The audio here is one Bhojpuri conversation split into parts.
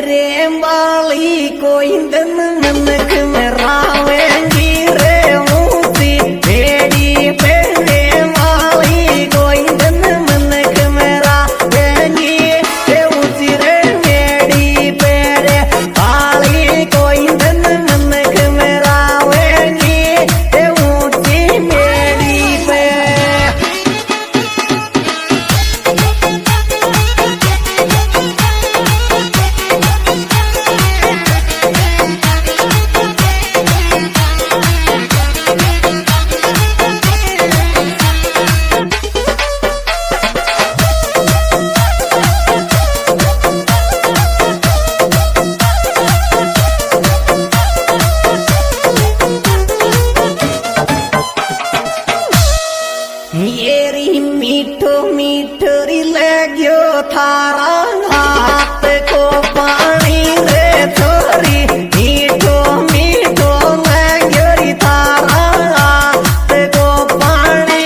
रे बाली कोई दिन मनक में रावेंगी रे मूसी बेड़ी पहने वाली कोई दिन मनक में रावेंगी रे ऊंची रे बेड़ी पहने वाली कोई दिन मनक में रावेंगी रे ऊंची बेड़ी पे येरी मीठो मीठो री लग्यो थारा हाथ को पानी रे छोरी मीठो मीठो लग्यो री थारा हाथ को पानी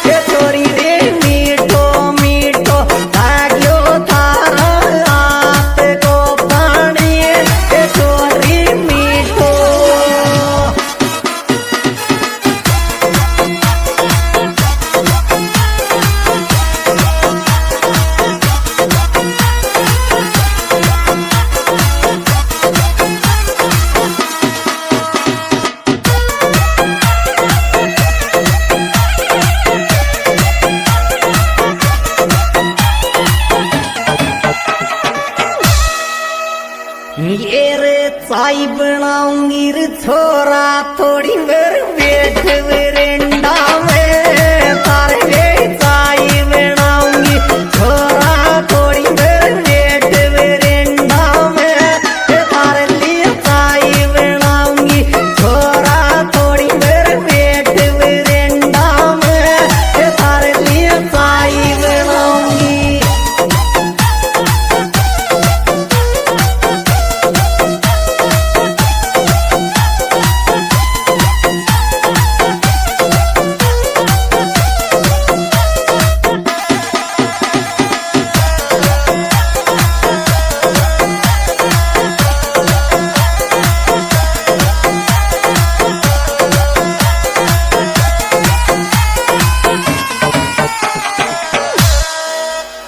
रे छोरी रे मीठो मीठो लग्यो थारा हाथ को पानी रे छोरी मीठो ये रे चाय बनाऊंगी रे छोरा थोड़ी देर बैठ वेरेंडा में तारे वे चाय बनाऊंगी छोरा थोड़ी देर बैठ वेरेंडा में तारे लिए चाय बनाऊंगी छोरा थोड़ी देर बैठ वेरेंडा में तारे लिए चाय बनाऊंगी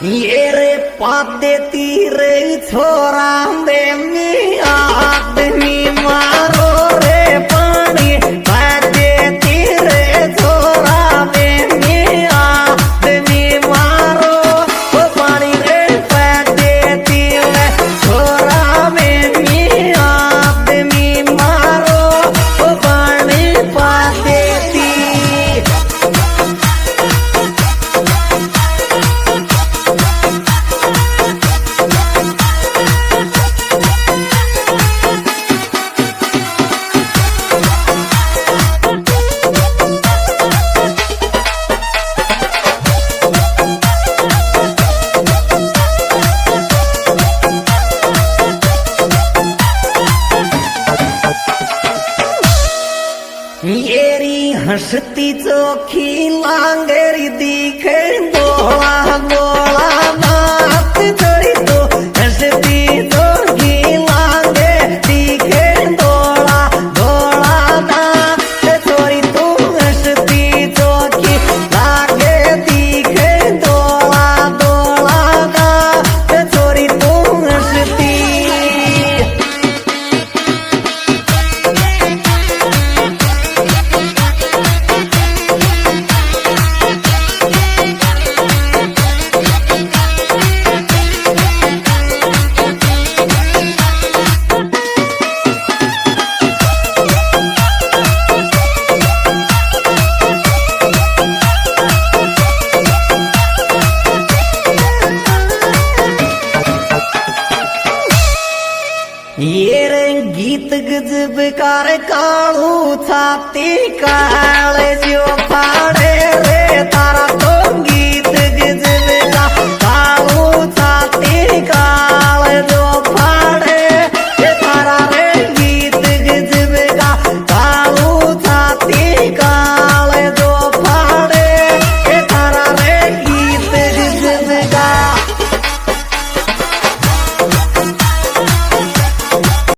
ये रे पाते तीरे छोरा बेमी आदमी मारो रे पानी पाते तीरे छोरा बेमी आदमी मारो ओ पानी रे पाते तीरे छोरा बेमी आदमी मारो ओ पानी पाते ती येरी हंसती चोखी लांगरी दिखे गोला गोला बात करी तो हंसती चोखी लांगे दिखे गोला गोला बात करी तो हंसती चोखी लागे दिखे गोला गोला बात करी तो हंसती ये रे गीत गजब कार कालू छाती काल जो